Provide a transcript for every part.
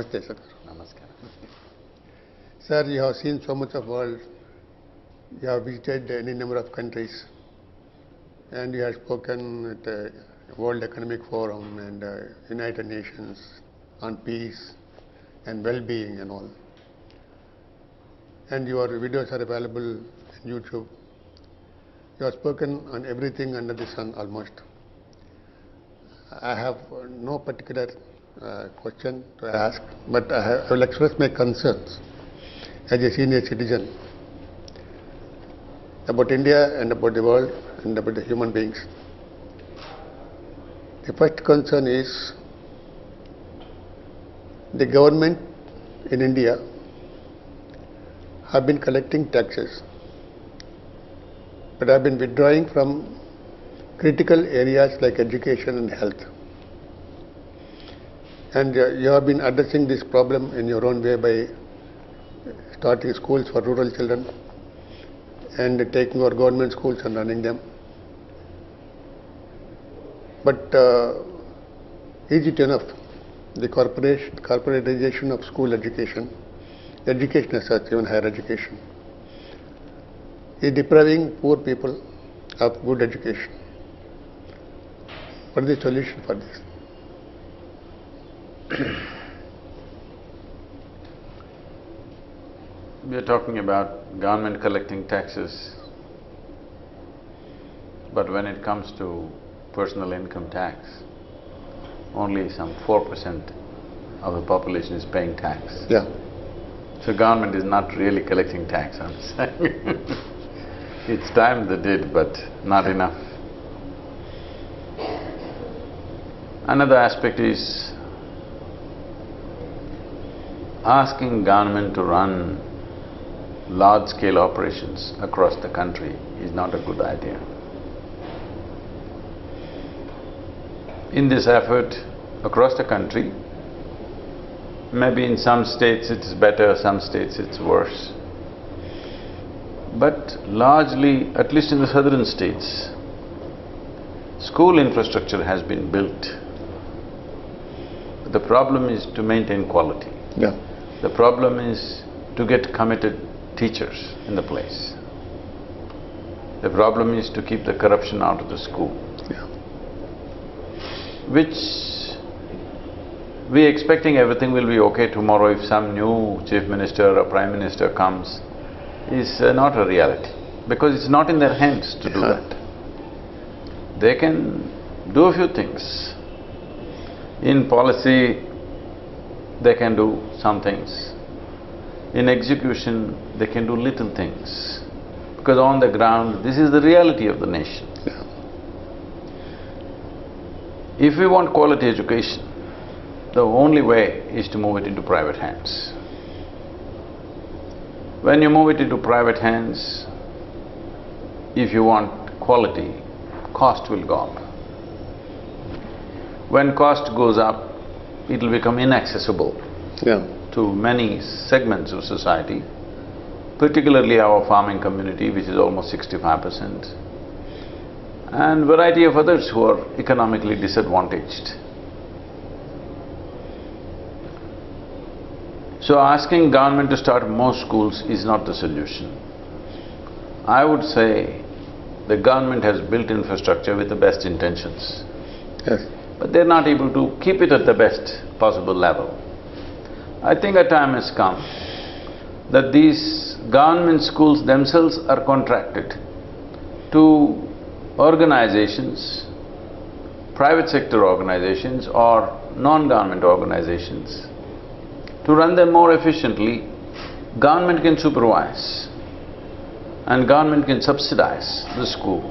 Namaste, Sadhguru. Namaskar. Sir, you have seen so much of world. You have visited any number of countries, and you have spoken at the World Economic Forum and United Nations on peace and well-being and all. And your videos are available on YouTube. You have spoken on everything under the sun almost. I have no particular question to ask, but I will express my concerns as a senior citizen about India and about the world and about the human beings. The first concern is the government in India have been collecting taxes, but have been withdrawing from critical areas like education and health. And you have been addressing this problem in your own way by starting schools for rural children and taking our government schools and running them. But is it enough? The corporatization of school education as such, even higher education, is depriving poor people of good education. What is the solution for this? We are talking about government collecting taxes, but when it comes to personal income tax, only some 4% of the population is paying tax. Yeah. So government is not really collecting tax, I'm saying. It's time they did, but not enough. Another aspect is asking government to run large-scale operations across the country is not a good idea. In this effort, across the country, maybe in some states it's better, some states it's worse. But largely, at least in the southern states, school infrastructure has been built. The problem is to maintain quality. Yeah. The problem is to get committed teachers in the place. The problem is to keep the corruption out of the school. Yeah. Which we're expecting everything will be okay tomorrow if some new chief minister or prime minister comes, is not a reality, because it's not in their hands to do that. They can do a few things. In policy, they can do some things. In execution, they can do little things, because on the ground, this is the reality of the nation. Yeah. If we want quality education, the only way is to move it into private hands. When you move it into private hands, if you want quality, cost will go up. When cost goes up, it'll become inaccessible to many segments of society, particularly our farming community, which is almost 65%, and variety of others who are economically disadvantaged. So asking government to start more schools is not the solution. I would say the government has built infrastructure with the best intentions. Yes. But they're not able to keep it at the best possible level. I think a time has come that these government schools themselves are contracted to organizations, private sector organizations or non-government organizations. To run them more efficiently, government can supervise and government can subsidize the school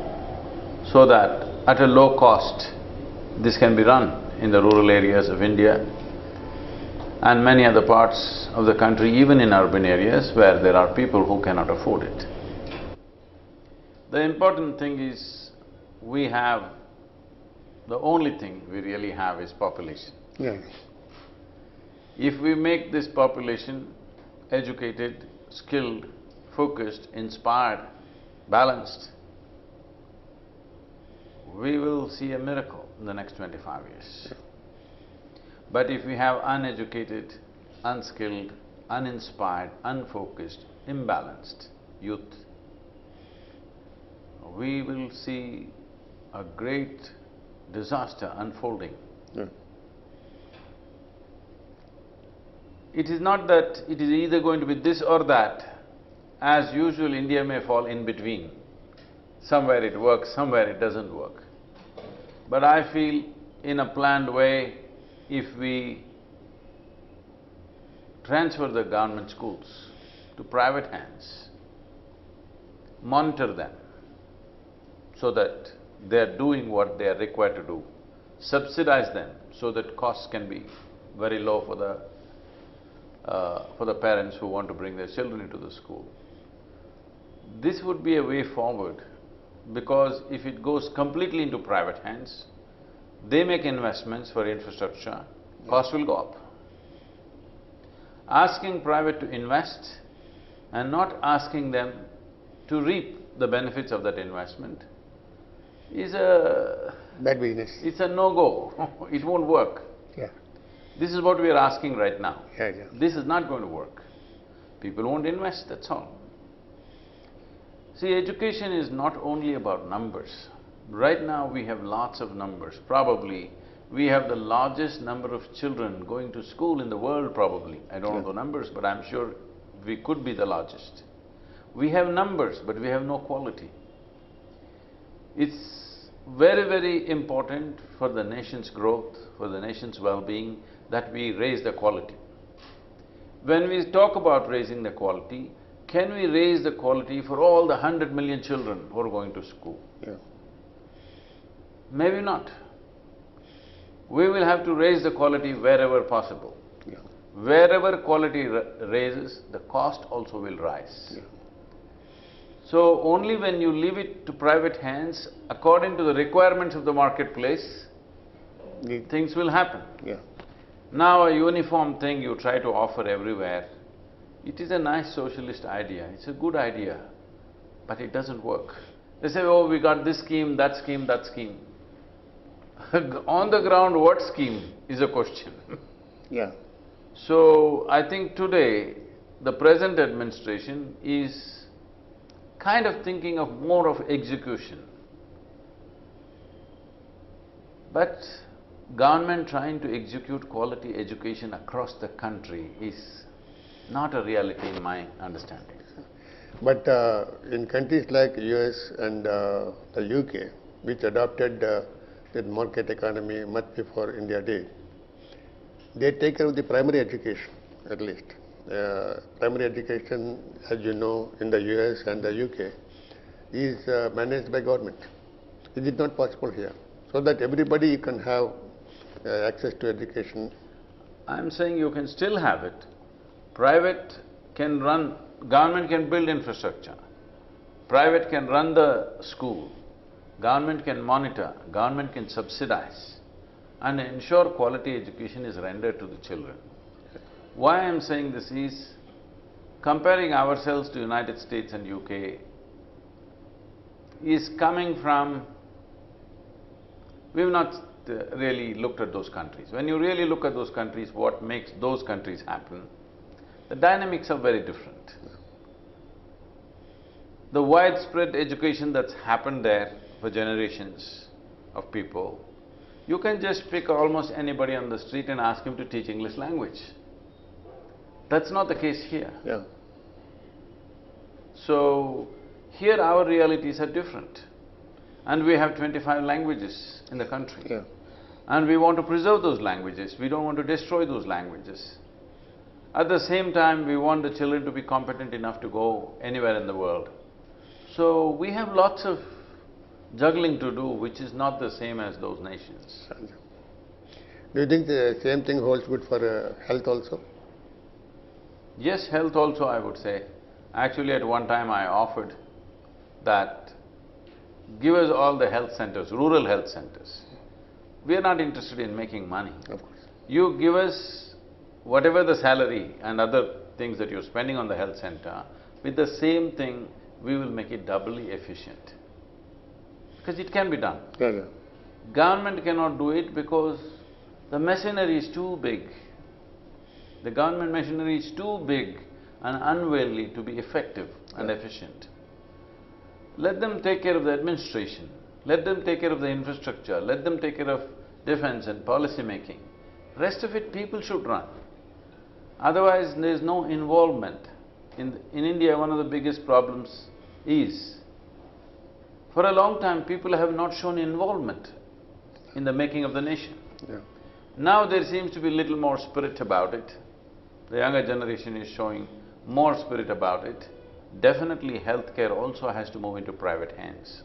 so that at a low cost, this can be run in the rural areas of India and many other parts of the country, even in urban areas where there are people who cannot afford it. The important thing is, the only thing we really have is population. Yeah. If we make this population educated, skilled, focused, inspired, balanced, we will see a miracle in the next 25 years. But if we have uneducated, unskilled, uninspired, unfocused, imbalanced youth, we will see a great disaster unfolding. Yeah. It is not that it is either going to be this or that. As usual, India may fall in between. Somewhere it works, somewhere it doesn't work. But I feel in a planned way, if we transfer the government schools to private hands, monitor them so that they are doing what they are required to do, subsidize them so that costs can be very low for the parents who want to bring their children into the school. This would be a way forward, because if it goes completely into private hands, they make investments for infrastructure, cost will go up. Asking private to invest and not asking them to reap the benefits of that investment is a… Bad business. It's a no-go. It won't work. Yeah. This is what we are asking right now. Yeah, yeah. This is not going to work. People won't invest, that's all. See, education is not only about numbers. Right now we have lots of numbers. Probably we have the largest number of children going to school in the world, probably. I don't know the numbers, but I'm sure we could be the largest. We have numbers, but we have no quality. It's very, very important for the nation's growth, for the nation's well-being, that we raise the quality. When we talk about raising the quality, can we raise the quality for all the 100 million children who are going to school? Yeah. Maybe not. We will have to raise the quality wherever possible. Yeah. Wherever quality raises, the cost also will rise. Yeah. So, only when you leave it to private hands, according to the requirements of the marketplace, things will happen. Yeah. Now a uniform thing you try to offer everywhere, it is a nice socialist idea, it's a good idea, but it doesn't work. They say, oh, we got this scheme, that scheme, that scheme. On the ground, what scheme is a question. Yeah. So, I think today, the present administration is kind of thinking of more of execution. But government trying to execute quality education across the country is not a reality in my understanding. But in countries like US and the UK, which adopted the market economy much before India did, they take care of the primary education, at least. Primary education, as you know, in the US and the UK, is managed by government. It is not possible here. So that everybody can have access to education. I'm saying you can still have it. Private can run… government can build infrastructure. Private can run the school. Government can monitor, government can subsidize and ensure quality education is rendered to the children. Why I'm saying this is, comparing ourselves to United States and UK is coming from… we've not really looked at those countries. When you really look at those countries, what makes those countries happen, the dynamics are very different. The widespread education that's happened there for generations of people, you can just pick almost anybody on the street and ask him to teach English language. That's not the case here. Yeah. So, here our realities are different. And we have 25 languages in the country. Yeah. And we want to preserve those languages, we don't want to destroy those languages. At the same time, we want the children to be competent enough to go anywhere in the world. So, we have lots of juggling to do, which is not the same as those nations. Do you think the same thing holds good for health also? Yes, health also, I would say. Actually, at one time I offered that give us all the health centers, rural health centers. We are not interested in making money. Of course. You give us whatever the salary and other things that you're spending on the health center, with the same thing, we will make it doubly efficient. Because it can be done. Yeah, yeah. Government cannot do it because the machinery is too big. The government machinery is too big and unwieldy to be effective and efficient. Let them take care of the administration, let them take care of the infrastructure, let them take care of defense and policy making. Rest of it people should run. Otherwise, there is no involvement. In India, one of the biggest problems is, for a long time, people have not shown involvement in the making of the nation. Yeah. Now there seems to be little more spirit about it. The younger generation is showing more spirit about it. Definitely healthcare also has to move into private hands.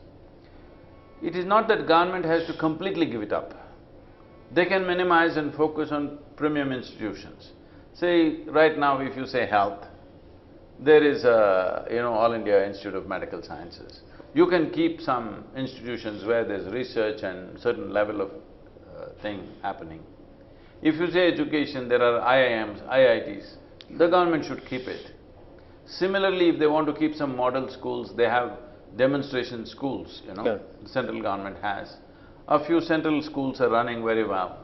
It is not that government has to completely give it up. They can minimize and focus on premium institutions. Say, right now if you say health, there is All India Institute of Medical Sciences. You can keep some institutions where there's research and certain level of thing happening. If you say education, there are IIMs, IITs, the government should keep it. Similarly, if they want to keep some model schools, they have demonstration schools, Yeah. the central government has. A few central schools are running very well.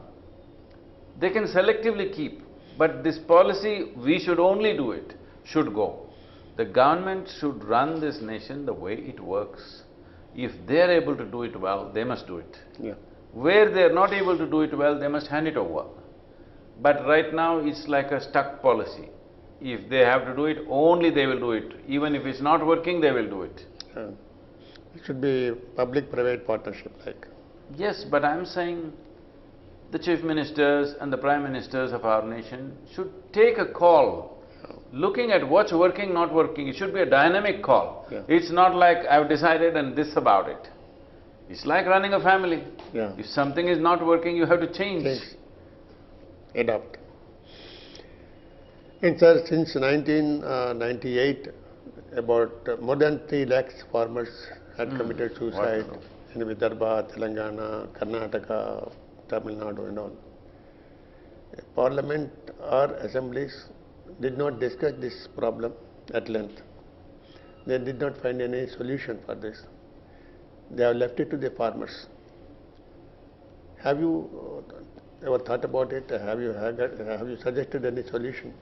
They can selectively keep, but this policy, we should only do it, should go. The government should run this nation the way it works. If they are able to do it well, they must do it. Yeah. Where they are not able to do it well, they must hand it over. But right now, it's like a stuck policy. If they have to do it, only they will do it. Even if it's not working, they will do it. It should be public-private partnership like. Yes, but I'm saying the chief ministers and the prime ministers of our nation should take a call, looking at what's working, not working. It should be a dynamic call. Yeah. It's not like I've decided and this about it. It's like running a family. Yeah. If something is not working, you have to change. Adopt. And sir, since 1998, about more than 3 lakhs farmers had committed suicide in Vidarbha, Telangana, Karnataka, Tamil Nadu and all. Parliament or assemblies did not discuss this problem at length. They did not find any solution for this. They have left it to the farmers. Have you ever thought about it? Have you suggested any solution?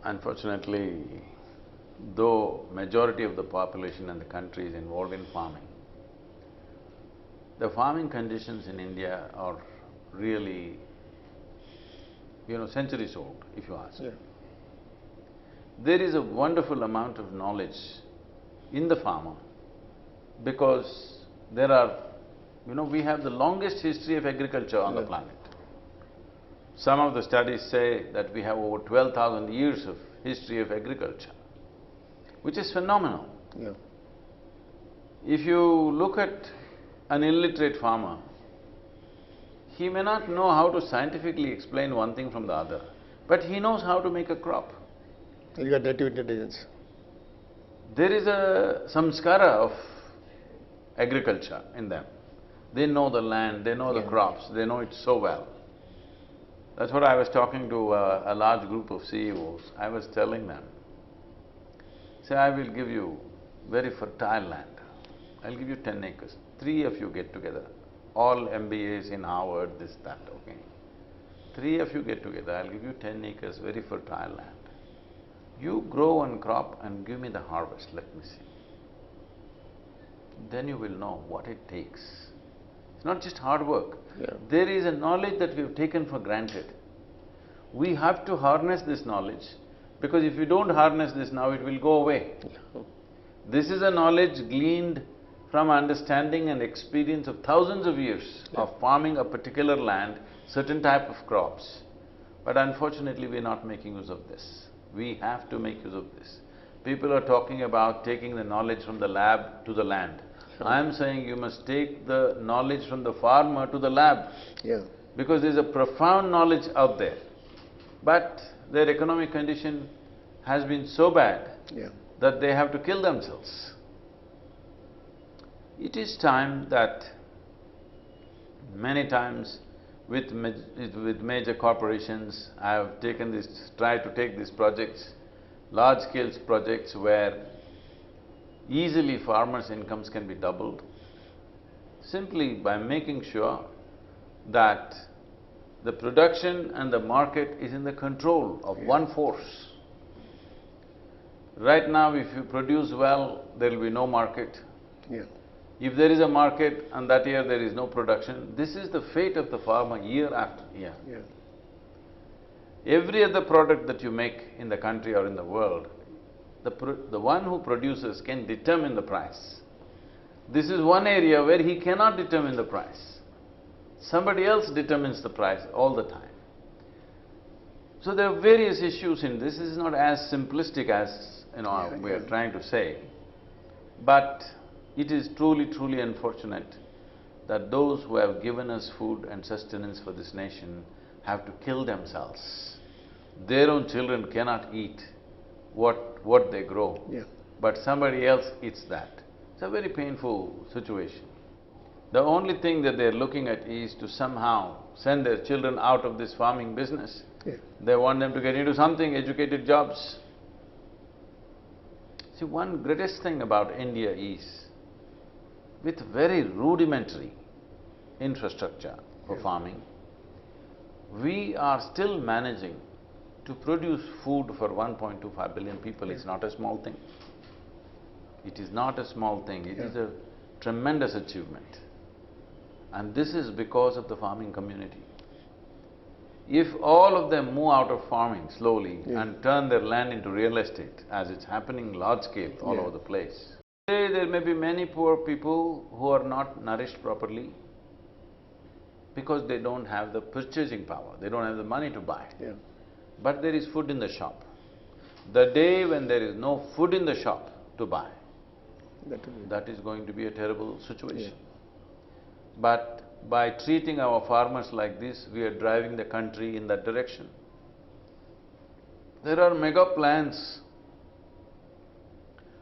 Unfortunately, though majority of the population in the country is involved in farming, the farming conditions in India are really, centuries old, if you ask. Yeah. There is a wonderful amount of knowledge in the farmer because there are, we have the longest history of agriculture on the planet. Some of the studies say that we have over 12,000 years of history of agriculture, which is phenomenal. Yeah. If you look at an illiterate farmer, he may not know how to scientifically explain one thing from the other, but he knows how to make a crop. You got native intelligence. There is a samskara of agriculture in them. They know the land, they know the crops, they know it so well. That's what I was talking to a large group of CEOs. I was telling them, say, I will give you very fertile land. I'll give you 10 acres. 3 of you get together, all MBAs in Harvard, this, that, okay. 3 of you get together, I'll give you 10 acres, very fertile land. You grow one crop and give me the harvest, let me see. Then you will know what it takes. It's not just hard work. Yeah. There is a knowledge that we've taken for granted. We have to harness this knowledge, because if we don't harness this now, it will go away. This is a knowledge gleaned from understanding and experience of thousands of years of farming a particular land, certain type of crops. But unfortunately, we're not making use of this. We have to make use of this. People are talking about taking the knowledge from the lab to the land. I'm saying you must take the knowledge from the farmer to the lab. Yeah. Because there's a profound knowledge out there. But their economic condition has been so bad that they have to kill themselves. It is time that many times with major corporations, I have tried to take these projects, large-scale projects where easily farmers' incomes can be doubled, simply by making sure that the production and the market is in the control of one force. Right now, if you produce well, there will be no market. Yeah. If there is a market and that year there is no production, this is the fate of the farmer year after year. Yeah. Every other product that you make in the country or in the world, the one who produces can determine the price. This is one area where he cannot determine the price. Somebody else determines the price all the time. So there are various issues in this. This is not as simplistic as we are trying to say. But it is truly unfortunate that those who have given us food and sustenance for this nation have to kill themselves. Their own children cannot eat what they grow, but somebody else eats that. It's a very painful situation. The only thing that they're looking at is to somehow send their children out of this farming business. They want them to get into something, educated jobs. See, one greatest thing about India is, with very rudimentary infrastructure for farming, we are still managing to produce food for 1.25 billion people. It's not a small thing. It is not a small thing, it is a tremendous achievement. And this is because of the farming community. If all of them move out of farming slowly and turn their land into real estate, as it's happening large scale all over the place, today there may be many poor people who are not nourished properly because they don't have the purchasing power, they don't have the money to buy. But there is food in the shop. The day when there is no food in the shop to buy, that is going to be a terrible situation. But by treating our farmers like this, we are driving the country in that direction. There are mega plans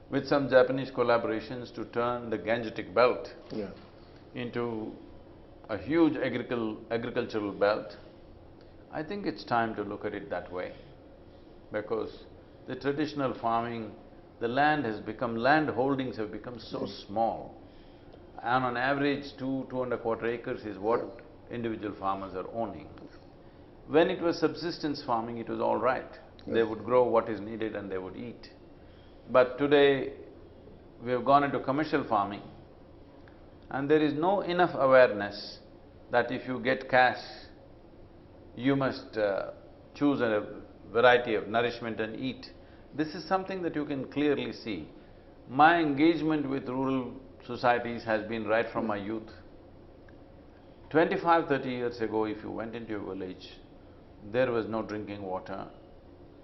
with some Japanese collaborations to turn the Gangetic belt into a huge agricultural belt. I think it's time to look at it that way, because the traditional farming, the land holdings have become so small, and on average 2.25 acres is what individual farmers are owning. When it was subsistence farming, it was all right. They would grow what is needed and they would eat. But today, we have gone into commercial farming, and there is no enough awareness that if you get cash, you must choose a variety of nourishment and eat. This is something that you can clearly see. My engagement with rural societies has been right from my youth. 25–30 years ago, if you went into a village, there was no drinking water,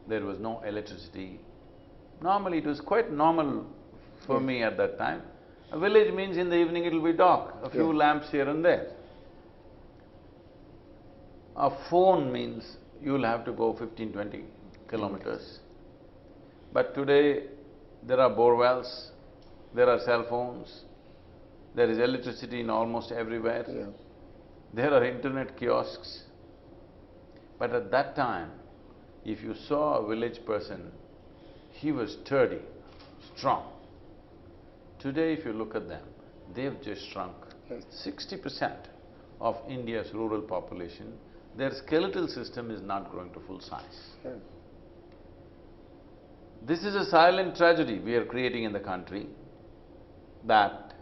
there was no electricity. Normally, it was quite normal for me at that time. A village means in the evening it'll be dark, a few lamps here and there. A phone means you'll have to go 15–20 kilometers. But today, there are bore wells, there are cell phones, there is electricity in almost everywhere. There are internet kiosks. But at that time, if you saw a village person, he was sturdy, strong. Today, if you look at them, they've just shrunk. 60% of India's rural population, their skeletal system is not growing to full size. This is a silent tragedy we are creating in the country, that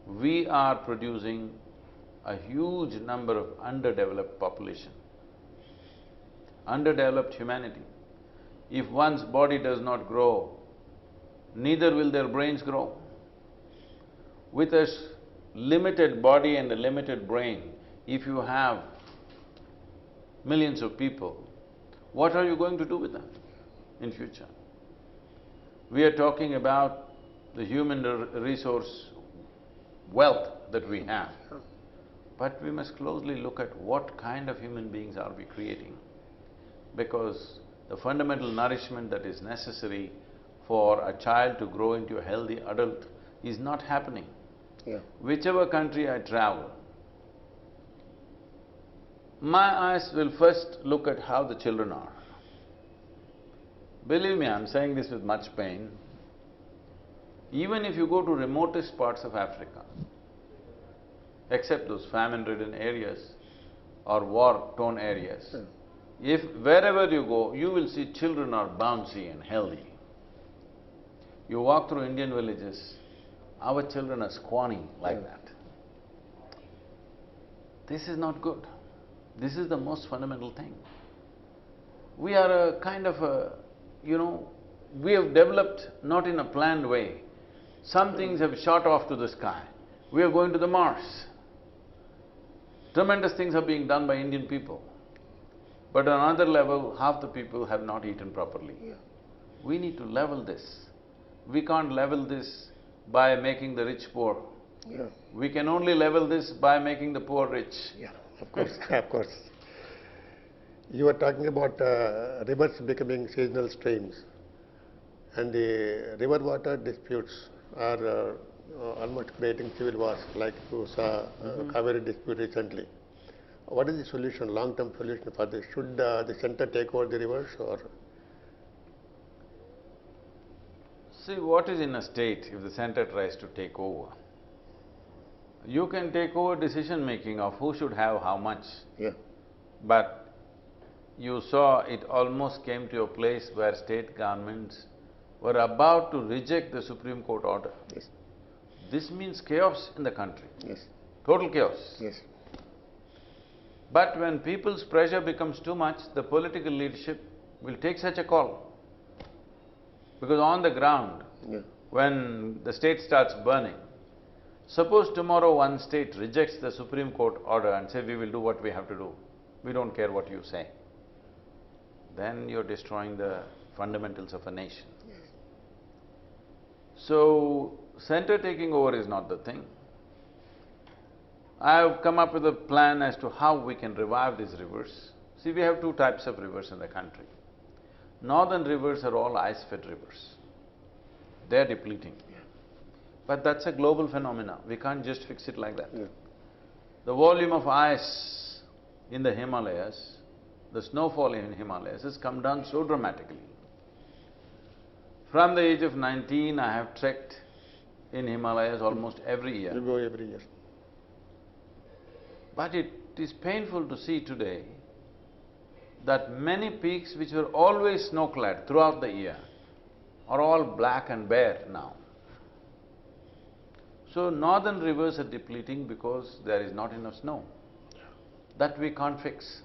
we are producing a huge number of underdeveloped population, underdeveloped humanity. If one's body does not grow, neither will their brains grow. With a limited body and a limited brain, if you have millions of people, what are you going to do with them in future? We are talking about the human resource wealth that we have, but we must closely look at what kind of human beings are we creating, because the fundamental nourishment that is necessary for a child to grow into a healthy adult is not happening. Whichever country I travel, my eyes will first look at how the children are. Believe me, I'm saying this with much pain. Even if you go to remotest parts of Africa, except those famine-ridden areas or war-torn areas. If wherever you go, you will see children are bouncy and healthy. You walk through Indian villages, our children are scrawny like that. This is not good. This is the most fundamental thing. We are a kind of a, we have developed not in a planned way. Some things have shot off to the sky. We are going to the Mars. Tremendous things are being done by Indian people. But on another level, half the people have not eaten properly. We need to level this. We can't level this by making the rich poor. We can only level this by making the poor rich. Of course, of course. You were talking about rivers becoming seasonal streams, and the river water disputes are almost creating civil wars, like you saw Kaveri dispute recently. What is the solution, long-term solution for this? Should the center take over the rivers, or? See, what is in a state if the center tries to take over? You can take over decision-making of who should have how much. But you saw it almost came to a place where state governments were about to reject the Supreme Court order. This means chaos in the country. Total chaos. But when people's pressure becomes too much, the political leadership will take such a call. Because on the ground, when the state starts burning, suppose tomorrow one state rejects the Supreme Court order and say, we will do what we have to do, we don't care what you say, then you're destroying the fundamentals of a nation. So, center taking over is not the thing. I have come up with a plan as to how we can revive these rivers. See, we have two types of rivers in the country. Northern rivers are all ice-fed rivers. They're depleting. But that's a global phenomena, we can't just fix it like that. The volume of ice in the Himalayas, the snowfall in Himalayas has come down so dramatically. From the age of 19, I have trekked in Himalayas almost every year. You go every year. But it is painful to see today that many peaks which were always snow-clad throughout the year are all black and bare now. So, northern rivers are depleting because there is not enough snow. That we can't fix,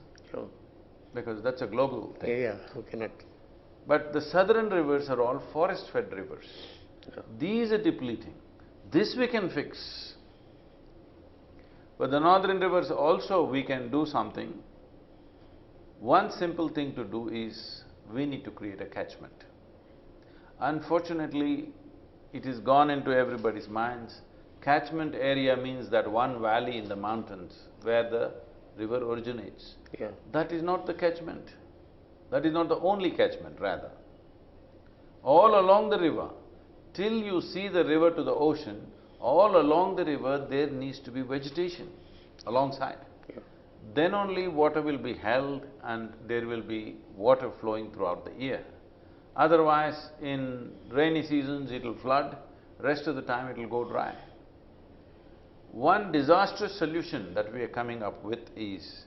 because that's a global thing. Who cannot? But the southern rivers are all forest-fed rivers. These are depleting. This we can fix. But the northern rivers also we can do something. One simple thing to do is, we need to create a catchment. Unfortunately, it has gone into everybody's minds. Catchment area means that one valley in the mountains where the river originates. That is not the catchment. That is not the only catchment, rather. All along the river, till you see the river to the ocean, all along the river there needs to be vegetation alongside. Then only water will be held and there will be water flowing throughout the year. Otherwise, in rainy seasons it will flood, rest of the time it will go dry. One disastrous solution that we are coming up with is,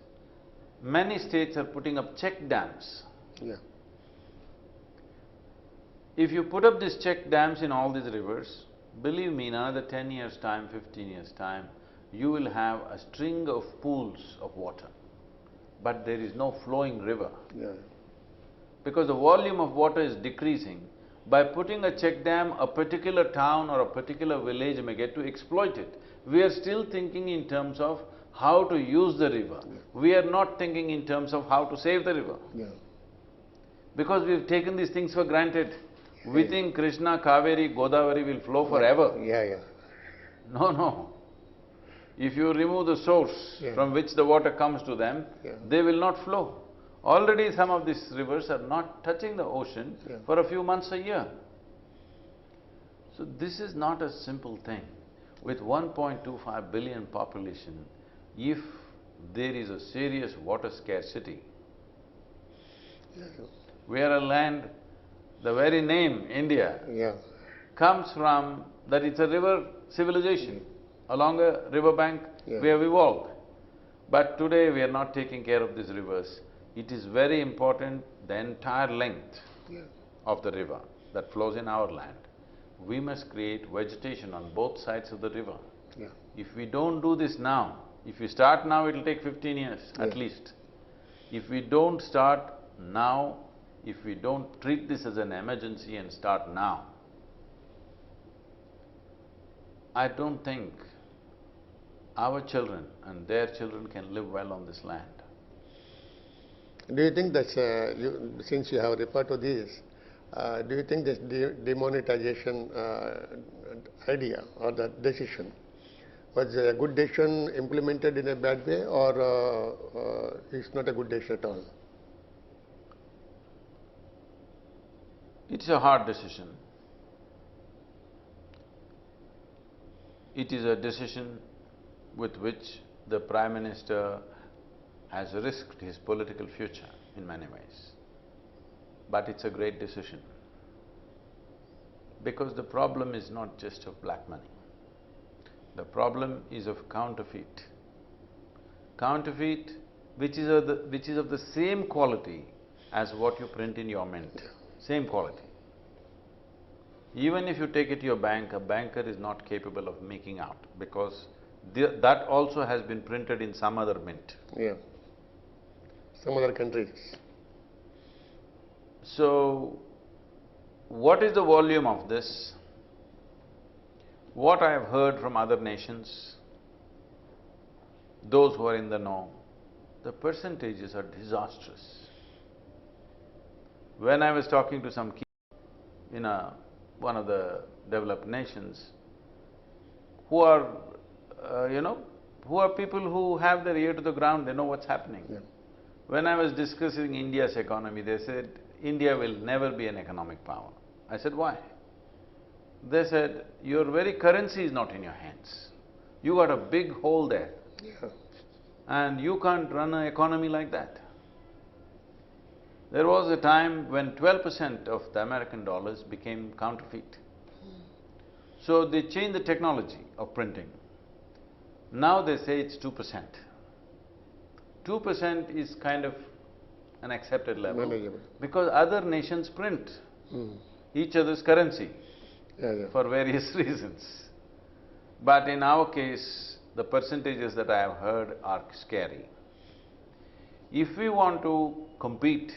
many states are putting up check dams. If you put up these check dams in all these rivers, believe me, in another 10 years' time, 15 years' time, you will have a string of pools of water, but there is no flowing river. Because the volume of water is decreasing. By putting a check dam, a particular town or a particular village may get to exploit it. We are still thinking in terms of how to use the river. We are not thinking in terms of how to save the river. Because we've taken these things for granted. We think Krishna, Kaveri, Godavari will flow forever. No. If you remove the source from which the water comes to them, they will not flow. Already some of these rivers are not touching the ocean for a few months a year. So this is not a simple thing. With 1.25 billion population, if there is a serious water scarcity, we are a land, the very name India comes from that it's a river civilization. Along a river bank, Yeah. We have evolved. But today we are not taking care of these rivers. It is very important, the entire length of the river that flows in our land. We must create vegetation on both sides of the river. Yeah. If we don't do this now, if we start now, it'll take 15 years at least. If we don't start now, if we don't treat this as an emergency and start now, I don't think our children and their children can live well on this land. Do you think that, since you have referred to this, do you think this demonetization idea or the decision was a good decision implemented in a bad way, or it's not a good decision at all? It's a hard decision. It is a decision with which the Prime Minister has risked his political future in many ways. But it's a great decision. Because the problem is not just of black money. The problem is of counterfeit. Counterfeit which is of the same quality as what you print in your mint. Same quality. Even if you take it to your bank, a banker is not capable of making out because that also has been printed in some other mint. Yeah. Some other countries. So, what is the volume of this? What I have heard from other nations, those who are in the know, the percentages are disastrous. When I was talking to some kids in one of the developed nations, who are, who are people who have their ear to the ground, they know what's happening. Yeah. When I was discussing India's economy, they said, India will never be an economic power. I said, why? They said, your very currency is not in your hands. You got a big hole there. Yeah. And you can't run an economy like that. There was a time when 12% of the American dollars became counterfeit. So they changed the technology of printing. Now they say it's 2%. 2% is kind of an accepted level Manageable. because other nations print each other's currency for various reasons. But in our case, the percentages that I have heard are scary. If we want to compete,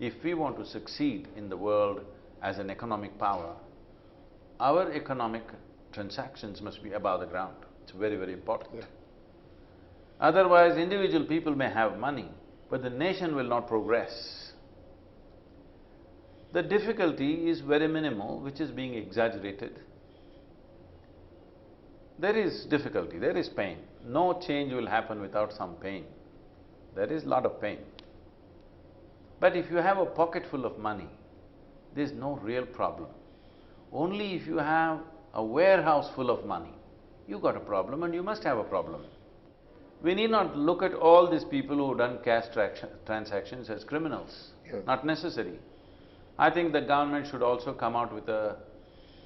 if we want to succeed in the world as an economic power, our economic transactions must be above the ground. It's very, very important. Yeah. Otherwise, individual people may have money, but the nation will not progress. The difficulty is very minimal, which is being exaggerated. There is difficulty, there is pain. No change will happen without some pain. There is a lot of pain. But if you have a pocket full of money, there's no real problem. Only if you have a warehouse full of money, you got a problem and you must have a problem. We need not look at all these people who have done cash transactions as criminals, not necessary. I think the government should also come out with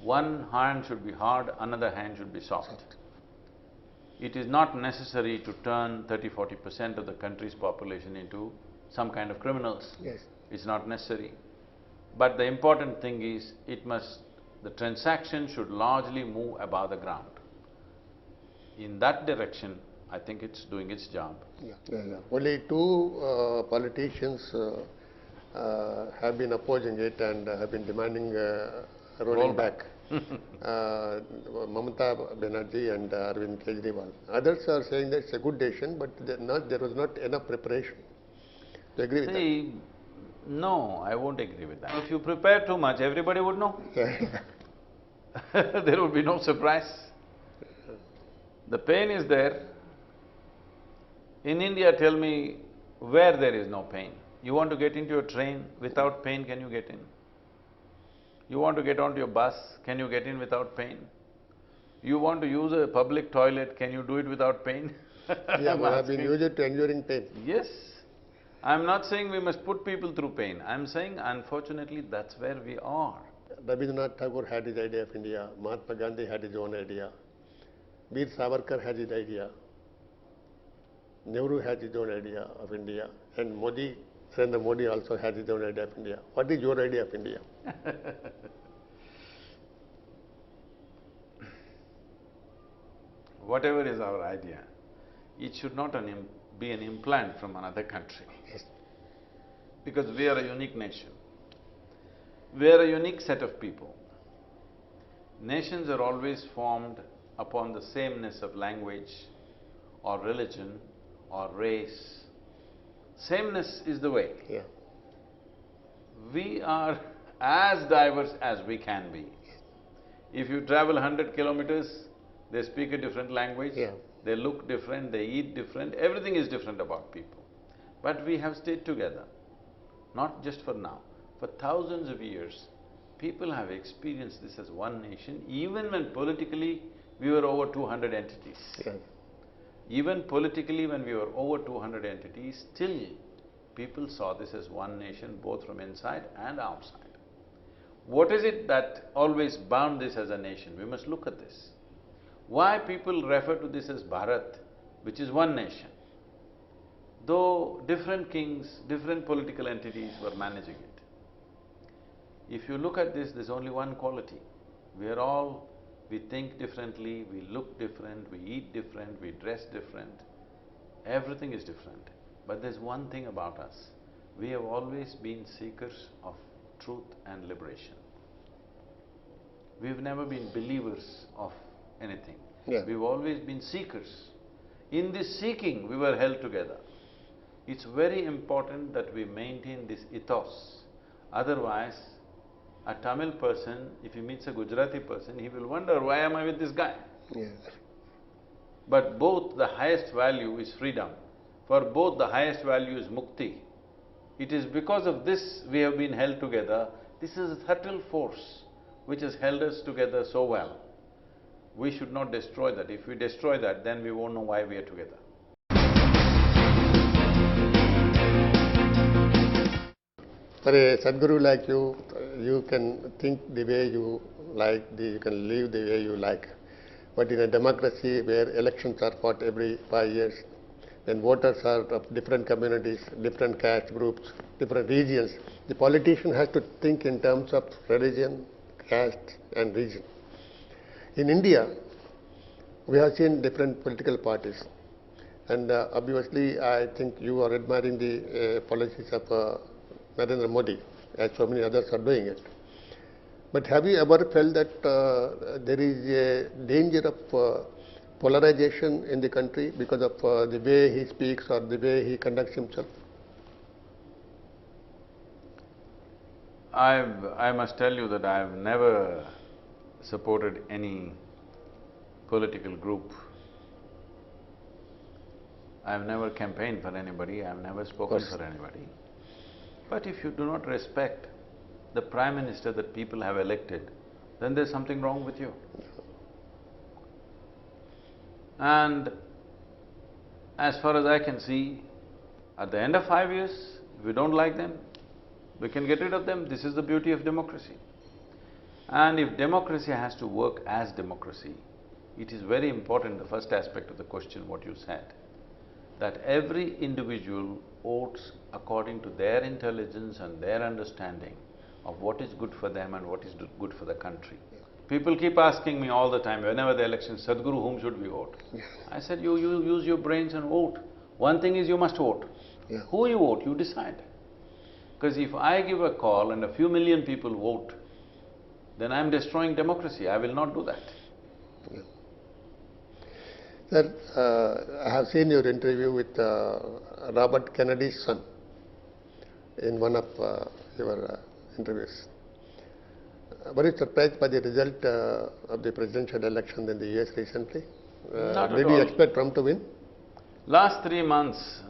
one hand should be hard, another hand should be soft. It is not necessary to turn 30–40% of the country's population into some kind of criminals. Yes. It's not necessary. But the important thing is, the transaction should largely move above the ground. In that direction, I think it's doing its job. Only two politicians have been opposing it and have been demanding rolling back. Mamata Banerjee and Arvind Kejriwal. Others are saying that it's a good decision, but there was not enough preparation. Do you agree with that? No, I won't agree with that. If you prepare too much, everybody would know. There would be no surprise. The pain is there. In India, tell me where there is no pain. You want to get into a train without pain, can you get in? You want to get onto your bus, can you get in without pain? You want to use a public toilet, can you do it without pain? Yeah, but I've been used to enduring pain. Yes. I'm not saying we must put people through pain. I'm saying, unfortunately, that's where we are. Rabindranath Tagore had his idea of India, Mahatma Gandhi had his own idea, Veer Savarkar had his idea, Nehru has his own idea of India, and Narendra Modi also has his own idea of India. What is your idea of India? Whatever is our idea, it should not be an implant from another country. Yes. Because we are a unique nation. We are a unique set of people. Nations are always formed upon the sameness of language or religion or race. Sameness is the way. Yeah. We are as diverse as we can be. If you travel 100 kilometers, they speak a different language, Yeah. they look different, they eat different, everything is different about people. But we have stayed together, not just for now. For thousands of years, people have experienced this as one nation, even when politically we were over 200 entities. Yeah. Even politically when we were over 200 entities, still people saw this as one nation, both from inside and outside. What is it that always bound this as a nation? We must look at this. Why people refer to this as Bharat, which is one nation, though different kings, different political entities were managing it. If you look at this, there's only one quality. We think differently, we look different, we eat different, we dress different, everything is different. But there's one thing about us, we have always been seekers of truth and liberation. We've never been believers of anything. Yeah. We've always been seekers. In this seeking, we were held together. It's very important that we maintain this ethos. Otherwise, a Tamil person, if he meets a Gujarati person, he will wonder, why am I with this guy? Yeah. But both the highest value is freedom. For both the highest value is mukti. It is because of this we have been held together. This is a subtle force which has held us together so well. We should not destroy that. If we destroy that, then we won't know why we are together. For a Sadhguru like you, you can think the way you like, you can live the way you like. But in a democracy where elections are fought every 5 years, when voters are of different communities, different caste groups, different regions, the politician has to think in terms of religion, caste and region. In India, we have seen different political parties, and obviously I think you are admiring the policies of Narendra Modi, as so many others are doing it. But have you ever felt that there is a danger of polarization in the country because of the way he speaks or the way he conducts himself? I must tell you that I've never supported any political group. I've never campaigned for anybody, I've never spoken for anybody. But if you do not respect the Prime Minister that people have elected, then there's something wrong with you. And as far as I can see, at the end of 5 years, if we don't like them, we can get rid of them. This is the beauty of democracy. And if democracy has to work as democracy, it is very important, the first aspect of the question, what you said, that every individual votes according to their intelligence and their understanding of what is good for them and what is good for the country. People keep asking me all the time, whenever the election, Sadhguru, whom should we vote? I said, you use your brains and vote. One thing is you must vote. Yeah. Who you vote, you decide. Because if I give a call and a few million people vote, then I'm destroying democracy. I will not do that. Yeah. Sir, I have seen your interview with Robert Kennedy's son in one of your interviews. Were you surprised by the result of the presidential election in the US recently? Not at Did all. you expect Trump to win? Last 3 months,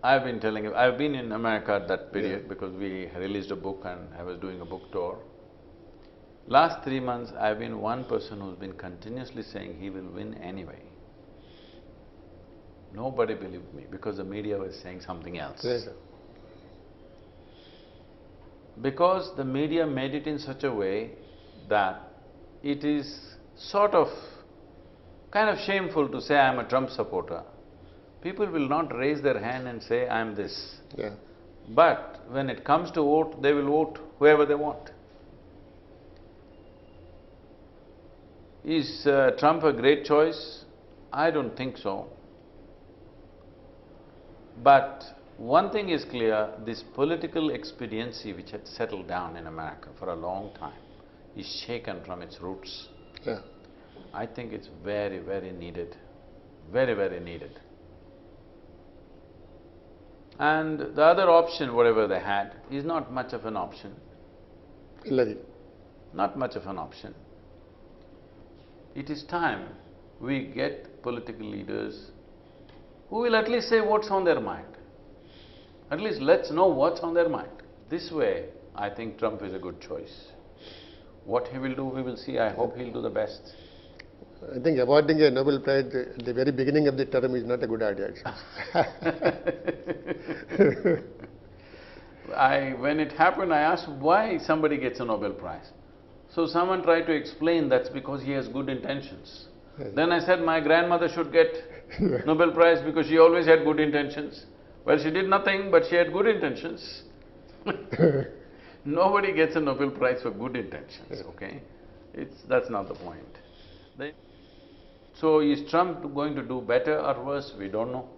I've been telling you, I've been in America at that period because we released a book and I was doing a book tour. Last 3 months, I've been one person who's been continuously saying he will win anyway. Nobody believed me because the media was saying something else. Yes, sir. Because the media made it in such a way that it is sort of kind of shameful to say I'm a Trump supporter, People will not raise their hand and say, I am this. Yeah. But when it comes to vote, they will vote whoever they want. Is Trump a great choice? I don't think so. But one thing is clear, this political expediency which had settled down in America for a long time is shaken from its roots. Yeah. I think it's very, very needed, very, very needed. And the other option, whatever they had, is not much of an option. Hillary. Not much of an option. It is time we get political leaders who will at least say what's on their mind. At least let's know what's on their mind. This way, I think Trump is a good choice. What he will do, we will see. I hope he'll do the best. I think awarding a Nobel Prize at the very beginning of the term is not a good idea. When it happened, I asked why somebody gets a Nobel Prize. So someone tried to explain that's because he has good intentions. Yes. Then I said my grandmother should get Nobel Prize because she always had good intentions. Well, she did nothing, but she had good intentions. Nobody gets a Nobel Prize for good intentions, okay? That's not the point. So is Trump going to do better or worse? We don't know.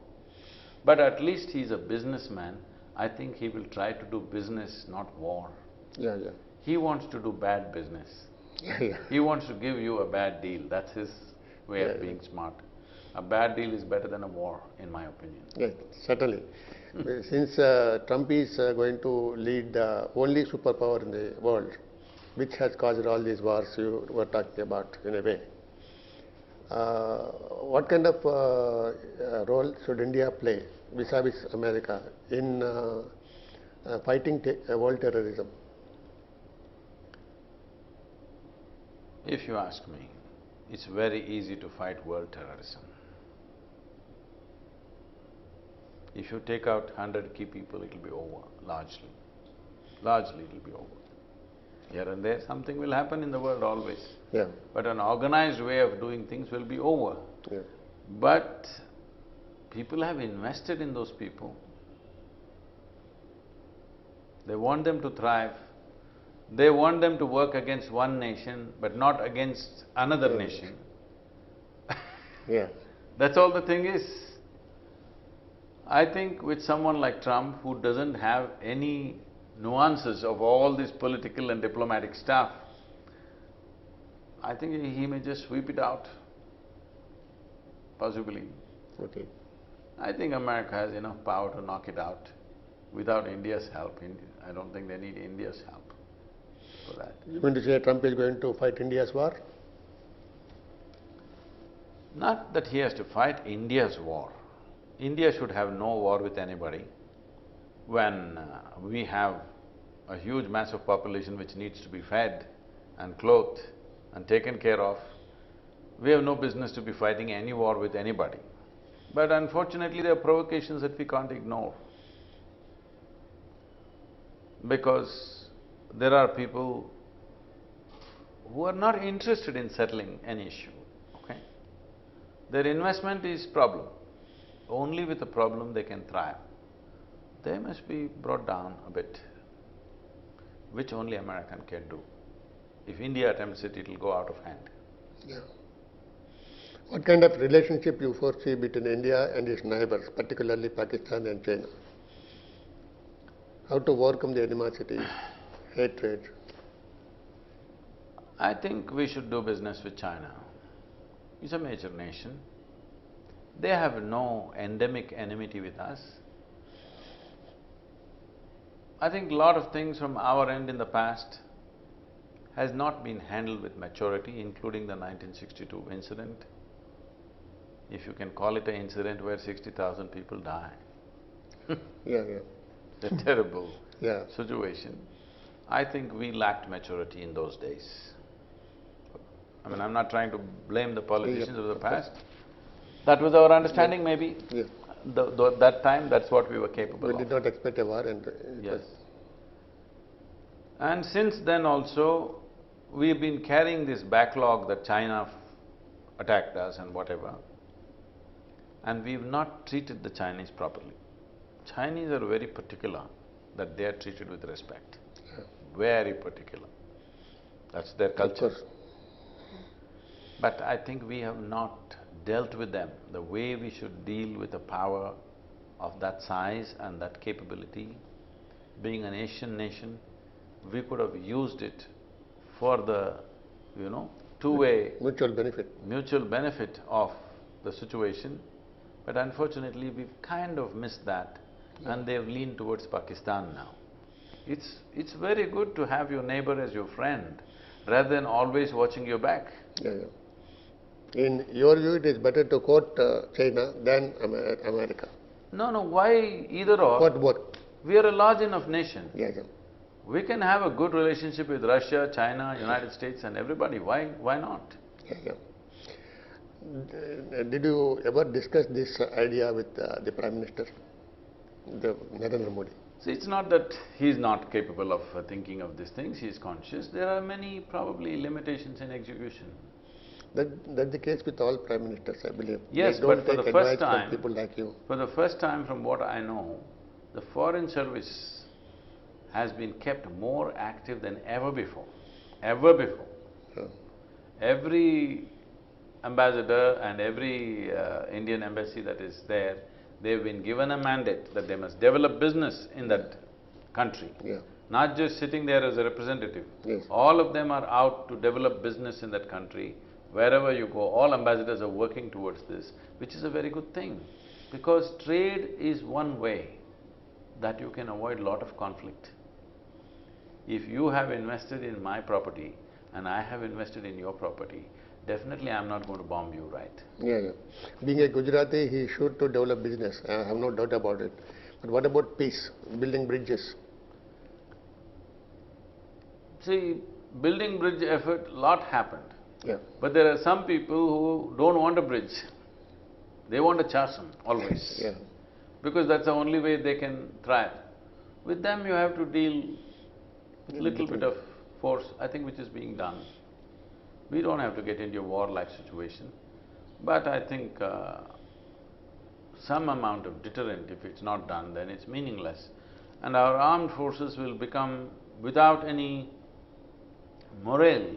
But at least he's a businessman. I think he will try to do business, not war. Yeah, yeah. He wants to do bad business. Yeah. He wants to give you a bad deal. That's his way of being smart. A bad deal is better than a war, in my opinion. Yes, certainly. Since Trump is going to lead the only superpower in the world, which has caused all these wars you were talking about in a way, what kind of role should India play vis-a-vis America in fighting world terrorism? If you ask me, it's very easy to fight world terrorism. If you take out 100 key people, it'll be over, largely. Largely it'll be over. Here and there, something will happen in the world always. Yeah. But an organized way of doing things will be over. Yeah. But people have invested in those people. They want them to thrive. They want them to work against one nation, but not against another nation. Yeah. That's all the thing is. I think with someone like Trump, who doesn't have any nuances of all this political and diplomatic stuff, I think he may just sweep it out, possibly. Okay. I think America has enough power to knock it out without India's help. I don't think they need India's help for that. You mean to say Trump is going to fight India's war? Not that he has to fight India's war. India should have no war with anybody. When we have a huge mass of population which needs to be fed and clothed and taken care of, we have no business to be fighting any war with anybody. But unfortunately, there are provocations that we can't ignore. Because there are people who are not interested in settling an issue, okay? Their investment is problem. Only with a problem they can thrive. They must be brought down a bit, which only American can do. If India attempts it, it'll go out of hand. Yeah. What kind of relationship you foresee between India and its neighbors, particularly Pakistan and China? How to overcome the animosity, hatred? I think we should do business with China. It's a major nation. They have no endemic enmity with us. I think a lot of things from our end in the past has not been handled with maturity, including the 1962 incident. If you can call it an incident where 60,000 people die. Yeah. It's a terrible Yeah. situation. I think we lacked maturity in those days. I mean, I'm not trying to blame the politicians of the past. That was our understanding, maybe. Yeah. That time, that's what we were capable We of. did not expect a war and… Yes. And since then also, we've been carrying this backlog that China attacked us and whatever. and we've not treated the Chinese properly. Chinese are very particular that they are treated with respect, very particular. That's their culture. Of course. But I think we have not dealt with them the way we should deal with a power of that size and that capability. Being an Asian nation, we could have used it for the, two-way Mutual benefit of the situation, but unfortunately we've kind of missed that, and they've leaned towards Pakistan now. It's very good to have your neighbor as your friend, rather than always watching your back. In your view, it is better to quote China than America. No, why either or? Quote both. We are a large enough nation. Yeah. We can have a good relationship with Russia, China, United States and everybody. Why not? Yeah. Did you ever discuss this idea with the Prime Minister, Narendra Modi? See, it's not that he's not capable of thinking of these things, he's conscious. There are many probably limitations in execution. That's the case with all Prime Ministers, I believe. Yes, they don't but for take the first advice time… from people like you. For the first time, from what I know, the Foreign Service has been kept more active than ever before. Ever before. Every ambassador and every Indian embassy that is there, they've been given a mandate that they must develop business in that country. Not just sitting there as a representative. All of them are out to develop business in that country. Wherever you go, all ambassadors are working towards this, which is a very good thing. Because trade is one way that you can avoid a lot of conflict. If you have invested in my property and I have invested in your property, definitely I'm not going to bomb you, right? Yeah. Being a Gujarati, he should to develop business, I have no doubt about it. But what about peace, building bridges? See, building bridge effort, lot happened. But there are some people who don't want a bridge. They want a chasm, always. Because that's the only way they can thrive. With them you have to deal with little bit of force, I think, which is being done. We don't have to get into a war-like situation, but I think some amount of deterrent, if it's not done, then it's meaningless. And our armed forces will become without any morale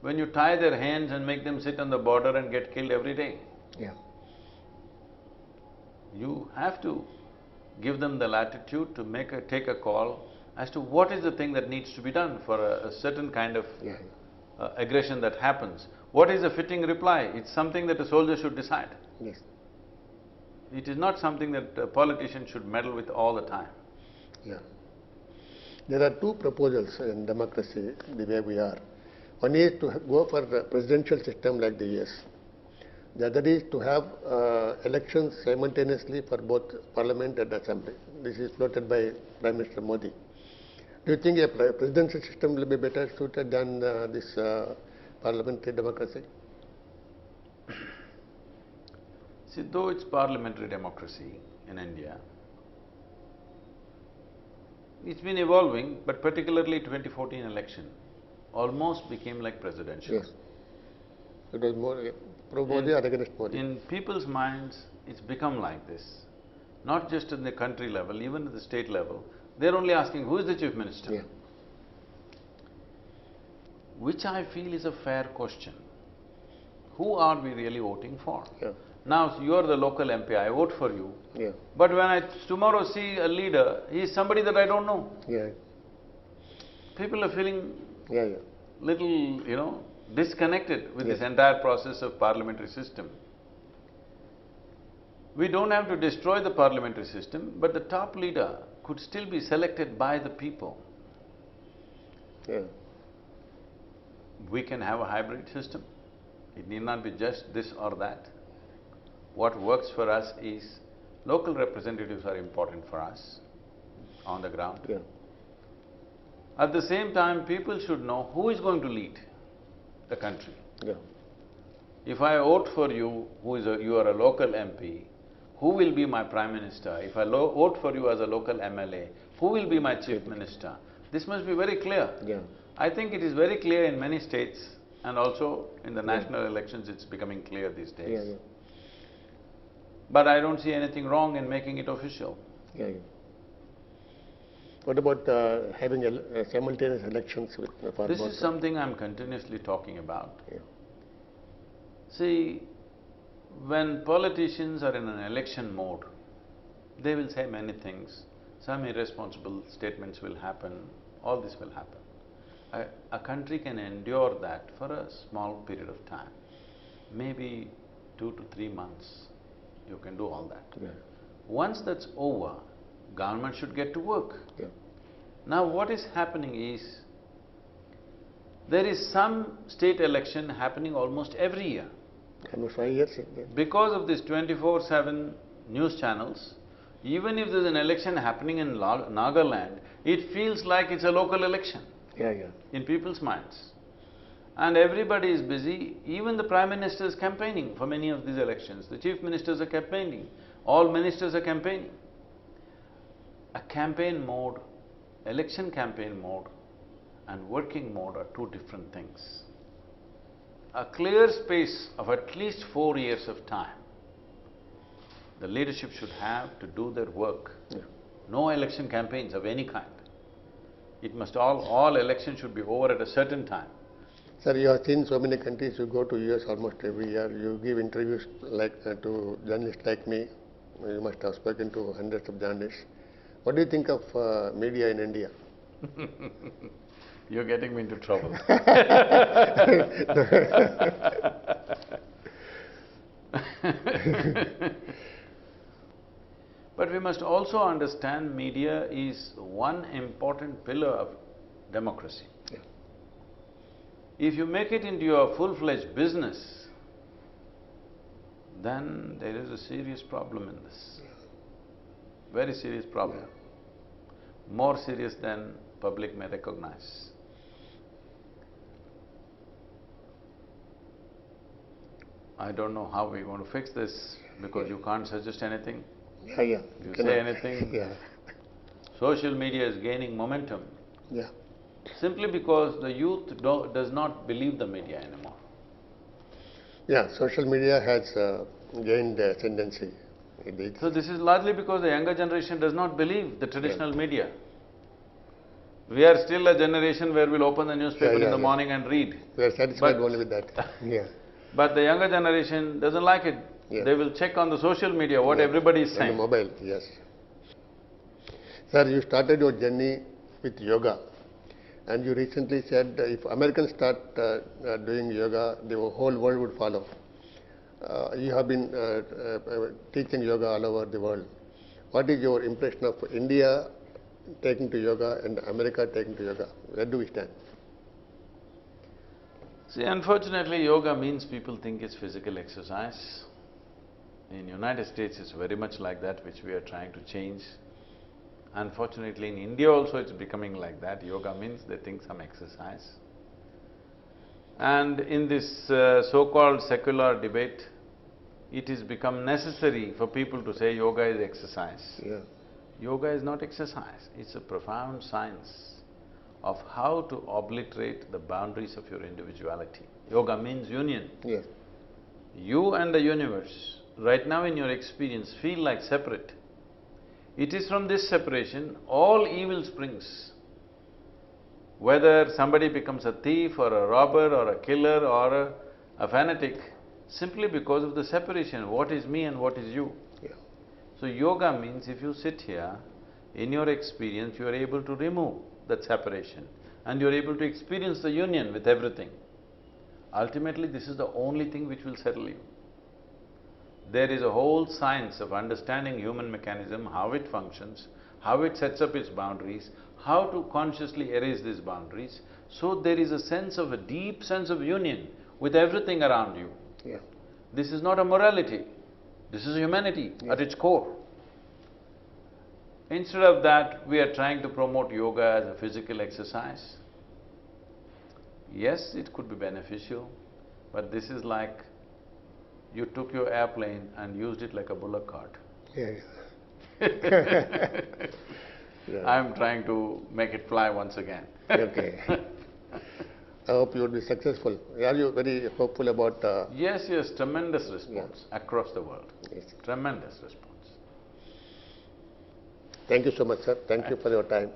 when you tie their hands and make them sit on the border and get killed every day. You have to give them the latitude to take a call as to what is the thing that needs to be done for a certain kind of aggression that happens. What is a fitting reply? It's something that a soldier should decide. It is not something that a politician should meddle with all the time. There are two proposals in democracy, the way we are. One is to go for the presidential system like the US. The other is to have elections simultaneously for both Parliament and Assembly. This is floated by Prime Minister Modi. Do you think a presidential system will be better suited than this parliamentary democracy? See, though it's parliamentary democracy in India, it's been evolving, but particularly 2014 election almost became like presidential. It was more pro-Modi or against Modi? In people's minds, it's become like this. Not just in the country level, even at the state level, they're only asking, who is the chief minister? Which I feel is a fair question. Who are we really voting for? Now, you're the local MP, I vote for you. But when I tomorrow see a leader, he is somebody that I don't know. People are feeling little, disconnected with this entire process of parliamentary system. We don't have to destroy the parliamentary system, but the top leader could still be selected by the people. We can have a hybrid system. It need not be just this or that. What works for us is, local representatives are important for us on the ground. At the same time, people should know who is going to lead the country. If I vote for you, you are a local MP, who will be my Prime Minister? If I vote for you as a local MLA, who will be my Chief Minister? This must be very clear. I think it is very clear in many states, and also in the national elections it's becoming clear these days. but I don't see anything wrong in making it official. Yeah, yeah. What about having simultaneous elections for This both? is something I'm continuously talking about. Yeah. See, when politicians are in an election mode, they will say many things, some irresponsible statements will happen, all this will happen. A country can endure that for a small period of time, maybe 2 to 3 months, you can do all that. Yeah. Once that's over, government should get to work. Yeah. Now what is happening is, there is some state election happening almost every year. Almost 5 years. Because of this 24/7 news channels, even if there's an election happening in Nagaland, it feels like it's a local election Yeah, yeah. in people's minds. And everybody is busy, even the Prime Minister is campaigning for many of these elections, the Chief Ministers are campaigning, all ministers are campaigning. A campaign mode, election campaign mode and working mode are two different things. A clear space of at least 4 years of time, the leadership should have to do their work. Yeah. No election campaigns of any kind. It must all elections should be over at a certain time. Sir, you have seen so many countries, you go to US almost every year, you give interviews like to journalists like me, you must have spoken to hundreds of journalists. What do you think of media in India? You're getting me into trouble. But we must also understand media is one important pillar of democracy. Yeah. If you make it into your full-fledged business, then there is a serious problem in this. Very serious problem. Yeah. More serious than public may recognize. I don't know how we're going to fix this, because you can't suggest anything. Yeah, yeah. You say anything. Yeah. Social media is gaining momentum Yeah. simply because the youth does not believe the media anymore. Yeah, social media has gained ascendancy. So this is largely because the younger generation does not believe the traditional media. We are still a generation where we'll open the newspaper in the morning and read. We are satisfied only with that. Yeah. But the younger generation doesn't like it. Yeah. They will check on the social media what everybody is On saying. the mobile, yes. Sir, you started your journey with yoga, and you recently said if Americans start doing yoga, the whole world would follow. You have been teaching yoga all over the world. What is your impression of India taking to yoga and America taking to yoga? Where do we stand? See, unfortunately, yoga means people think it's physical exercise. In United States, it's very much like that, which we are trying to change. Unfortunately, in India also it's becoming like that. Yoga means they think some exercise. And in this so-called secular debate, it has become necessary for people to say yoga is exercise. Yeah. Yoga is not exercise, it's a profound science of how to obliterate the boundaries of your individuality. Yoga means union. Yes. You and the universe, right now in your experience, feel like separate. It is from this separation all evil springs. Whether somebody becomes a thief or a robber or a killer or a fanatic, simply because of the separation, what is me and what is you. Yeah. So yoga means if you sit here, in your experience you are able to remove that separation and you are able to experience the union with everything. Ultimately, this is the only thing which will settle you. There is a whole science of understanding human mechanism, how it functions, how it sets up its boundaries, how to consciously erase these boundaries, so there is a deep sense of union with everything around you. Yeah. This is not a morality, this is humanity at its core. Instead of that, we are trying to promote yoga as a physical exercise. Yes, it could be beneficial, but this is like you took your airplane and used it like a bullock cart. Yeah. Yeah. I'm trying to make it fly once again. Okay. I hope you will be successful. Are you very hopeful about? Yes, yes, tremendous response across the world. Yes. Tremendous response. Thank you so much, sir. Thank you for your time.